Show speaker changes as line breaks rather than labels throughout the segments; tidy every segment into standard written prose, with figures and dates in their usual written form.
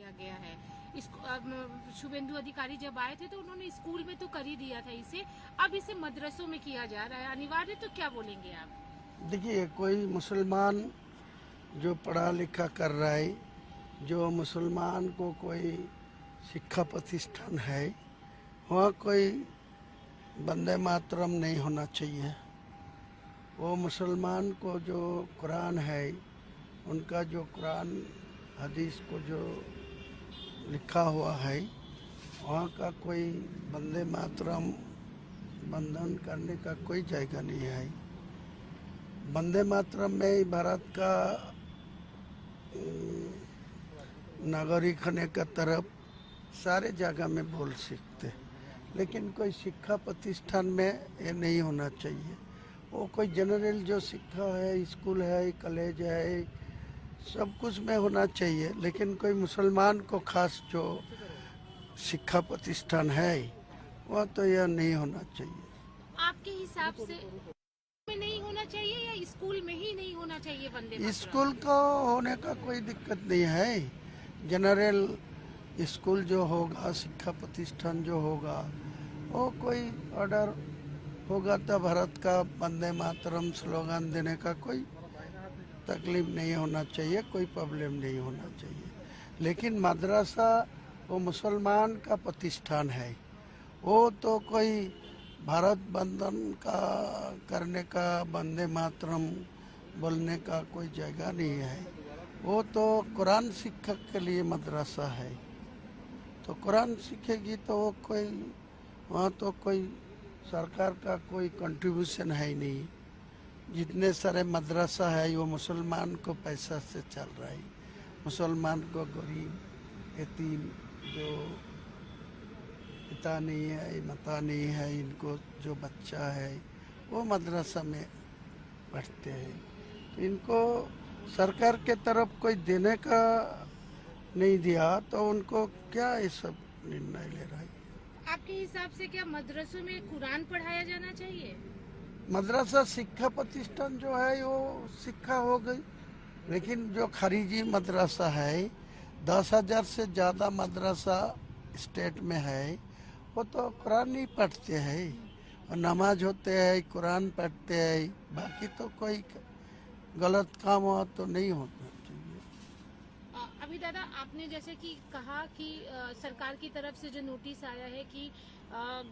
किया गया है। शुभेंदु अधिकारी जब आए थे तो उन्होंने स्कूल में तो कर ही दिया था इसे, अब इसे मदरसों में किया जा रहा है अनिवार्य, तो क्या बोलेंगे आप?
देखिए, कोई मुसलमान जो पढ़ा लिखा कर रहा है, जो मुसलमान को कोई शिक्षा प्रतिष्ठान है, वहाँ कोई वंदे मातरम नहीं होना चाहिए। वो मुसलमान को जो कुरान है, उनका जो कुरान हदीस को जो लिखा हुआ है, वहाँ का कोई वंदे मातरम बंधन करने का कोई जगह नहीं है। वंदे मातरम में भारत का नागरिक होने का तरफ सारे जगह में बोल सकते, लेकिन कोई शिक्षा प्रतिष्ठान में ये नहीं होना चाहिए। वो कोई जनरल जो शिक्षा है, स्कूल है, कॉलेज है, सब कुछ में होना चाहिए, लेकिन कोई मुसलमान को खास जो शिक्षा प्रतिष्ठान है वह तो यह नहीं होना चाहिए।
आपके हिसाब से में नहीं होना चाहिए या स्कूल में ही नहीं होना चाहिए वंदे मातरम?
स्कूल को होने का कोई दिक्कत नहीं है। जनरल स्कूल जो होगा, शिक्षा प्रतिष्ठान जो होगा, वो कोई ऑर्डर होगा तो भारत का वंदे मातरम स्लोगन देने का कोई तकलीफ नहीं होना चाहिए, कोई प्रॉब्लम नहीं होना चाहिए। लेकिन मदरसा वो मुसलमान का प्रतिष्ठान है, वो तो कोई भारत बंधन का करने का, वंदे मातरम बोलने का कोई जगह नहीं है। वो तो कुरान शिक्षक के लिए मदरसा है, तो कुरान सीखेगी तो वो कोई, वहाँ तो कोई सरकार का कोई कंट्रीब्यूशन है ही नहीं। जितने सारे मदरसा है वो मुसलमान को पैसा से चल रहा है। मुसलमान को गरीब, यतीम, जो पिता नहीं है, माता नहीं है, इनको जो बच्चा है वो मदरसा में पढ़ते हैं, तो इनको सरकार के तरफ कोई देने का नहीं दिया, तो उनको क्या ये सब निर्णय ले रहा है।
आपके हिसाब से क्या मदरसों में कुरान पढ़ाया जाना चाहिए?
मदरसा शिक्षा प्रतिष्ठान जो है वो शिक्षा हो गई, लेकिन जो खारिजी मदरसा है, 10,000 से ज़्यादा मदरसा स्टेट में है, वो तो कुरान नहीं पढ़ते हैं, और नमाज होते हैं, कुरान पढ़ते हैं, बाकी तो कोई गलत काम हुआ तो नहीं होना चाहिए।
अभी दादा आपने जैसे कि कहा कि सरकार की तरफ से जो नोटिस आया है कि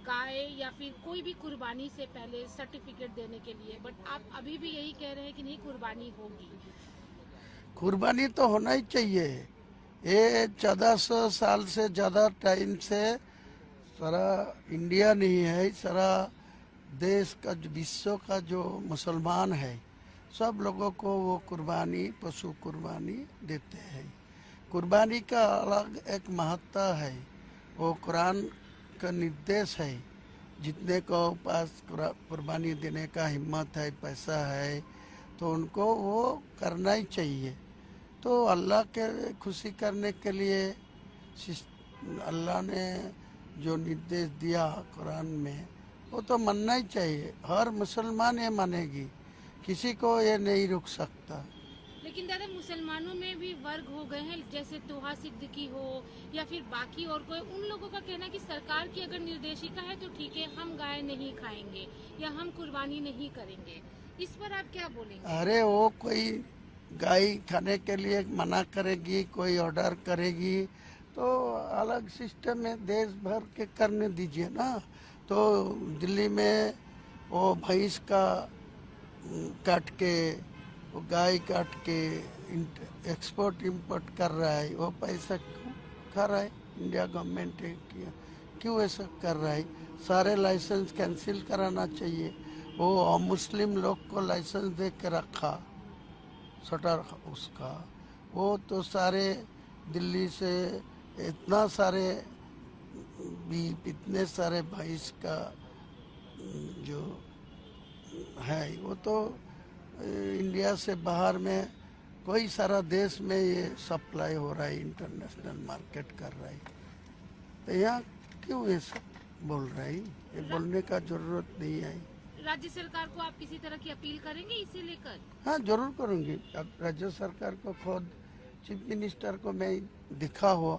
गाय या फिर कोई भी कुर्बानी से पहले सर्टिफिकेट देने के लिए, बट आप अभी भी यही कह रहे हैं कि नहीं कुर्बानी होगी?
कुर्बानी तो होना ही चाहिए। ये 1400 साल से ज़्यादा टाइम से सारा इंडिया नहीं है, सारा देश का, जो विश्व का जो मुसलमान है, सब लोगों को वो कुर्बानी, पशु कुर्बानी देते हैं। कुर्बानी का अलग एक महत्ता है, वो कुरान का निर्देश है। जितने को पास कुर्बानी देने का हिम्मत है, पैसा है, तो उनको वो करना ही चाहिए। तो अल्लाह के खुशी करने के लिए अल्लाह ने जो निर्देश दिया कुरान में, वो तो मानना ही चाहिए। हर मुसलमान ये मानेगी, किसी को ये नहीं रुक सकता।
लेकिन दादा मुसलमानों में भी वर्ग हो गए हैं, जैसे तोहा सिद्दीकी हो या फिर बाकी और कोई, उन लोगों का कहना है कि सरकार की अगर निर्देशिका है तो ठीक है, हम गाय नहीं खाएंगे या हम कुर्बानी नहीं करेंगे। इस पर आप क्या बोलेंगे?
अरे वो कोई गाय खाने के लिए मना करेगी, कोई ऑर्डर करेगी, तो अलग सिस्टम है, देश भर के करने दीजिए ना। तो दिल्ली में वो भैंस का काट के, वो गाय काट के एक्सपोर्ट इंपोर्ट कर रहा है, वो पैसा क्यों खा रहा है? इंडिया गवर्नमेंट क्यों ऐसा कर रहा है? सारे लाइसेंस कैंसिल कराना चाहिए। वो मुस्लिम लोग को लाइसेंस दे के रखा, शटर उसका, वो तो सारे दिल्ली से इतना सारे बीफ, इतने सारे भैंस का जो है, वो तो इंडिया से बाहर में कोई सारा देश में ये सप्लाई हो रहा है, इंटरनेशनल मार्केट कर रहा है। तो यहाँ क्यों ये सब बोल रहा है? ये बोलने का जरूरत नहीं है।
राज्य सरकार को आप किसी तरह की अपील करेंगे इसे लेकर?
हाँ, जरूर करूँगी। राज्य सरकार को खुद चीफ मिनिस्टर को मैं दिखा हुआ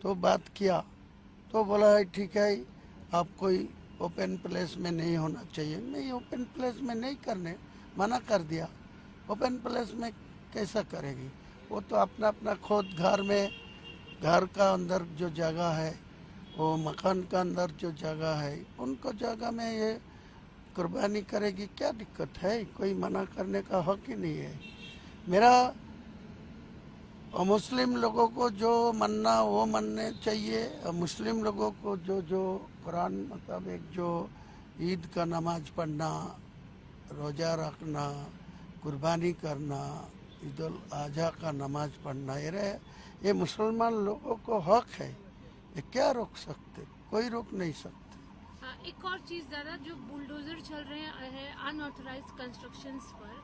तो बात किया तो बोला है ठीक है आप कोई ओपन प्लेस में नहीं होना चाहिए। मैं ओपन प्लेस में नहीं करने मना कर दिया। ओपन प्लेस में कैसा करेगी वो तो अपना अपना खुद घर में घर का अंदर जो जगह है वो मकान का अंदर जो जगह है उनको जगह में ये कुर्बानी करेगी, क्या दिक्कत है? कोई मना करने का हक ही नहीं है। मेरा मुस्लिम लोगों को जो मानना वो मानने चाहिए और मुस्लिम लोगों को जो जो कुरान मुताबिक जो ईद का नमाज पढ़ना, रोज़ा रखना, कुर्बानी करना, ईद उल अजहा का नमाज पढ़ना ये मुसलमान लोगों को हक है। ये क्या रोक सकते? कोई रोक नहीं सकते।
एक और चीज दादा, जो बुलडोजर चल रहे हैं अनऑथराइज्ड कंस्ट्रक्शंस पर,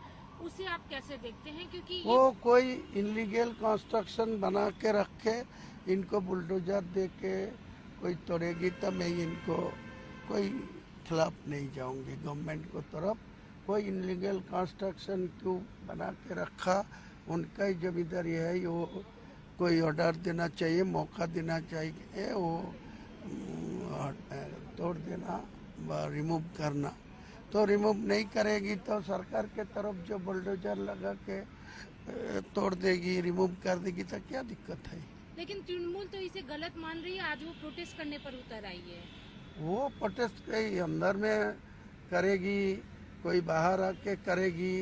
उसे आप कैसे देखते हैं? क्योंकि
वो कोई इनलीगल कंस्ट्रक्शन बना के रखे, इनको बुलडोजर दे के कोई तोड़ेगी तो मैं इनको कोई खिलाफ नहीं जाऊंगी। गवर्नमेंट को तरफ कोई इनलीगल कंस्ट्रक्शन क्यों बना के रखा, उनका ही जिम्मेदारी है। वो कोई ऑर्डर देना चाहिए, मौका देना चाहिए, वो तोड़ देना, रिमूव करना। तो रिमूव नहीं करेगी तो सरकार के तरफ जो बुलडोजर लगा के तोड़ देगी, रिमूव कर देगी तो क्या दिक्कत है?
लेकिन तृणमूल तो इसे गलत मान रही है। आज वो प्रोटेस्ट करने पर उतर आई है।
वो प्रोटेस्ट कहीं अंदर में करेगी, कोई बाहर आके करेगी।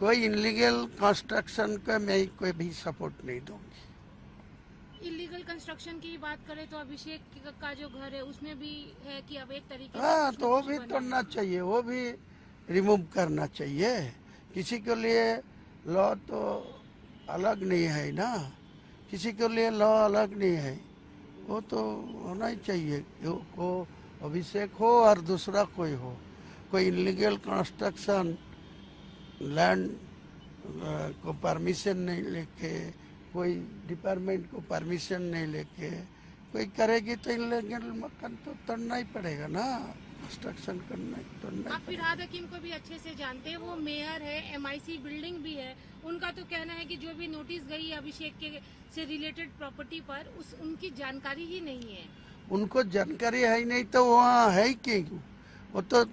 कोई इनलीगल कंस्ट्रक्शन का मैं कोई भी सपोर्ट नहीं दूंगी।
इलीगल कंस्ट्रक्शन की बात करें तो अभिषेक का जो घर है उसमें भी है कि अब एक तरीके से
हाँ,
कुछ
तो
न
वो
कुछ
भी
बना
तोड़ना
है।
चाहिए, वो भी रिमूव करना चाहिए। किसी के लिए लॉ तो अलग नहीं है ना, किसी के लिए लॉ अलग नहीं है। वो तो होना ही चाहिए, वो अभिषेक हो और दूसरा कोई हो। कोई इलीगल कंस्ट्रक्शन लैंड को परमिशन नहीं लेके, कोई डिपार्टमेंट को परमिशन नहीं लेके कोई करेगी तो इनलीगल मकान तो तोड़ना ही पड़ेगा ना, कंस्ट्रक्शन करना ही तोड़ना
आप
ही
फिरहाद हकीम को भी अच्छे से जानते हैं। वो मेयर है, एमआईसी बिल्डिंग भी है। उनका तो कहना है कि जो भी नोटिस गई अभिषेक के से रिलेटेड प्रॉपर्टी पर उनकी जानकारी ही नहीं है।
पड़ेगा। उनको जानकारी है ही नहीं तो वहाँ है ही क्यों? वो तो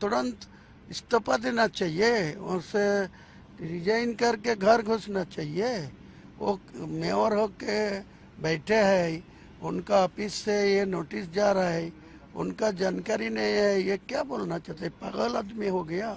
तुरंत इस्तीफा देना चाहिए, उनसे रिजाइन करके घर घुसना चाहिए। वो मेयर होके बैठे हैं, उनका ऑफिस से ये नोटिस जा रहा है, उनका जानकारी नहीं है। ये क्या बोलना चाहते? पागल आदमी हो गया।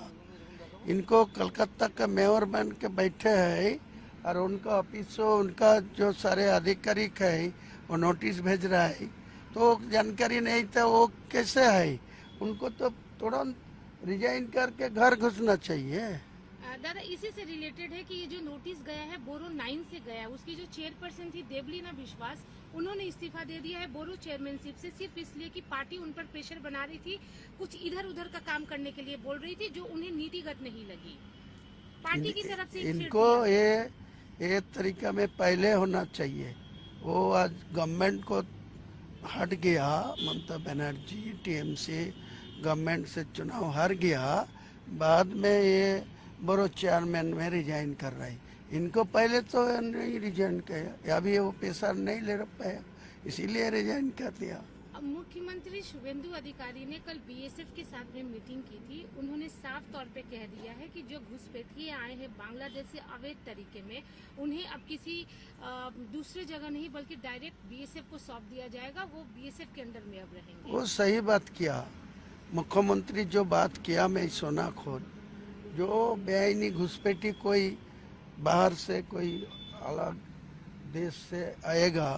इनको कलकत्ता का मेयर बन के बैठे हैं और उनका ऑफिस से उनका जो सारे अधिकारिक है वो नोटिस भेज रहा है, तो जानकारी नहीं था वो कैसे है? उनको तो तुरंत रिजाइन करके घर घुसना चाहिए।
दादा, इसी से रिलेटेड है कि ये जो नोटिस गया है बोरो 9 से गया है। उसकी जो चेयरपर्सन थी देवलीना विश्वास, उन्होंने इस्तीफा दे दिया है बोरो चेयरमैनशिप से, सिर्फ इसलिए कि पार्टी उन पर प्रेशर बना रही थी, कुछ इधर उधर का काम करने के लिए बोल रही थी जो उन्हें नीतिगत नहीं लगी। पार्टी की तरफ से एक
इनको
थ्रेट
ये तरीका में पहले होना चाहिए। वो आज गवर्नमेंट को हट गया, ममता बनर्जी टीएमसी गवर्नमेंट से चुनाव हार गया, बाद में ये बोरो चेयरमैन में रिजाइन कर रहा है। इनको पहले तो नहीं रिजाइन किया, अभी वो पैसा नहीं ले पाया इसीलिए रिजाइन कर दिया।
मुख्यमंत्री शुभेंदु अधिकारी ने कल बीएसएफ के साथ में मीटिंग की थी। उन्होंने साफ तौर पे कह दिया है कि जो घुसपैठिए आए हैं बांग्लादेश से अवैध तरीके में, उन्हें अब किसी दूसरे जगह नहीं बल्कि डायरेक्ट बीएसएफ को सौंप दिया जाएगा। वो बीएसएफ के अंडर में अब रहेंगे।
वो सही बात किया मुख्यमंत्री, जो बात किया मैं सुना खुद। जो बेआईनी घुसपैठी कोई बाहर से कोई अलग देश से आएगा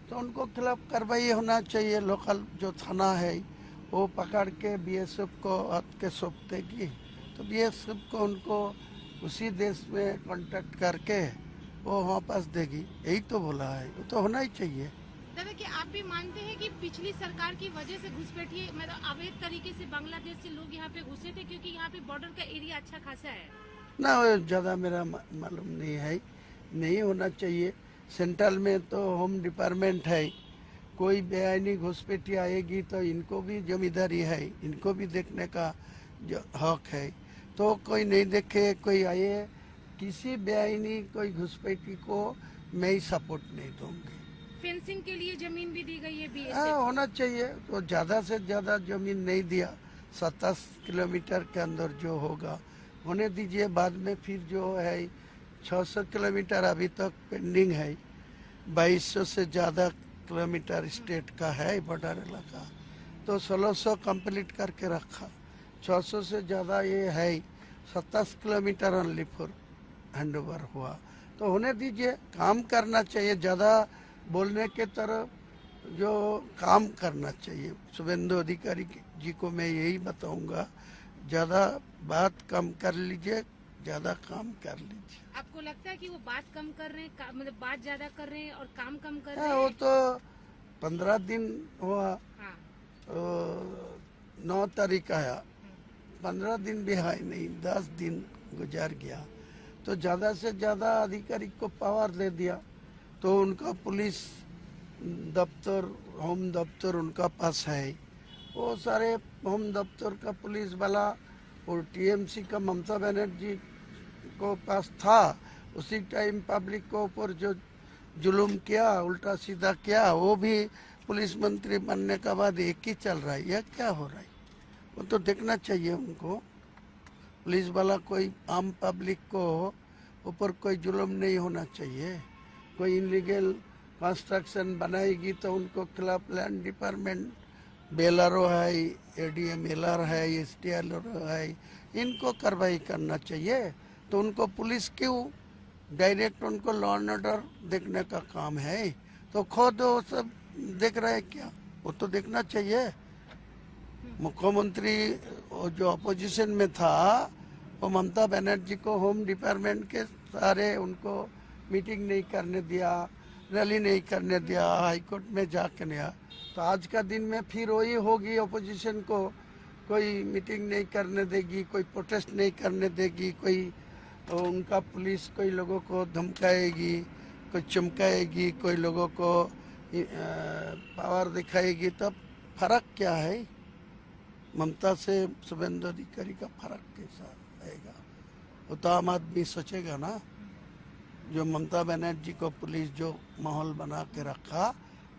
तो उनको खिलाफ कार्रवाई होना चाहिए। लोकल जो थाना है वो पकड़ के बीएसएफ को हाथ के सौंप देगी तो बीएसएफ को उनको उसी देश में कांटेक्ट करके वो वापस देगी। यही तो बोला है, वो तो होना ही चाहिए।
दादा, कि आप भी मानते हैं कि पिछली सरकार की वजह से घुसपैठिए मतलब अवैध तरीके से बांग्लादेश से लोग यहाँ पे घुसे थे, क्योंकि यहाँ पे बॉर्डर का एरिया अच्छा खासा है
ना? वो ज़्यादा मेरा मालूम नहीं है, नहीं होना चाहिए। सेंट्रल में तो होम डिपार्टमेंट है, कोई बेआईनी घुसपैठी आएगी तो इनको भी जिम्मेदारी है, इनको भी देखने का जो हक है। तो कोई नहीं देखे, कोई आए किसी बेआईनी कोई घुसपैठी को मैं ही सपोर्ट नहीं दूंगी।
फेंसिंग के लिए जमीन भी दी गई है
हाँ,
बीएसएफ।
होना चाहिए। तो ज्यादा से ज्यादा जमीन नहीं दिया, 27 किलोमीटर के अंदर जो होगा होने दीजिए। बाद में फिर जो है 600 किलोमीटर अभी तक पेंडिंग है। 2200 से ज्यादा किलोमीटर स्टेट का है बॉर्डर इलाका, तो 1600 कंप्लीट करके रखा। 600 से ज्यादा ये है, 27 किलोमीटर ओनली फॉर हैंडओवर हुआ। तो होने दीजिए, काम करना चाहिए। ज्यादा बोलने के तरफ जो काम करना चाहिए। शुभेंदु अधिकारी जी को मैं यही बताऊंगा, ज्यादा बात कम कर लीजिए, ज्यादा काम कर लीजिए।
आपको लगता है कि वो बात कम कर रहे हैं, मतलब बात ज्यादा कर रहे हैं और काम कम कर
हाँ,
रहे
वो
हैं?
तो 15 दिन हुआ,
हाँ।
9 तारीख आया, 15 दिन भी है नहीं, 10 दिन गुजार गया। तो ज्यादा से ज्यादा अधिकारी को पावर दे दिया, तो उनका पुलिस दफ्तर, होम दफ्तर उनका पास है। वो सारे होम दफ्तर का पुलिस वाला और टीएमसी का ममता बनर्जी को पास था। उसी टाइम पब्लिक को ऊपर जो जुलुम किया, उल्टा सीधा किया, वो भी पुलिस मंत्री बनने के बाद एक ही चल रहा है। यह क्या हो रहा है? वो तो देखना चाहिए उनको। पुलिस वाला कोई आम पब्लिक को ऊपर कोई जुलुम नहीं होना चाहिए। कोई इनलीगल कंस्ट्रक्शन बनाएगी तो उनको खिलाफ लैंड डिपार्टमेंट, बेलरो है, एडीएम एलआर है, एसटीएलआर है, इनको कार्रवाई करना चाहिए। तो उनको पुलिस क्यों, डायरेक्ट उनको लॉ एंड ऑर्डर देखने का काम है। तो खुद वो सब देख रहे हैं क्या? वो तो देखना चाहिए। मुख्यमंत्री जो अपोजिशन में था, वो ममता बनर्जी को होम डिपार्टमेंट के सारे उनको मीटिंग नहीं करने दिया, रैली नहीं करने दिया, हाईकोर्ट में जाके नहीं। तो आज का दिन में फिर वही होगी, अपोजिशन को कोई मीटिंग नहीं करने देगी, कोई प्रोटेस्ट नहीं करने देगी, कोई उनका पुलिस कोई लोगों को धमकाएगी, कोई चमकाएगी, कोई लोगों को पावर दिखाएगी। तब फर्क क्या है? ममता से शुभेंदु अधिकारी का फर्क कैसा रहेगा? वो तो आम आदमी सोचेगा ना। जो ममता बनर्जी को पुलिस जो माहौल बना के रखा,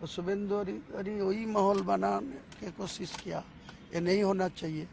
वो शुभेंदु अधिकारी वही माहौल बनाने की कोशिश किया। ये नहीं होना चाहिए।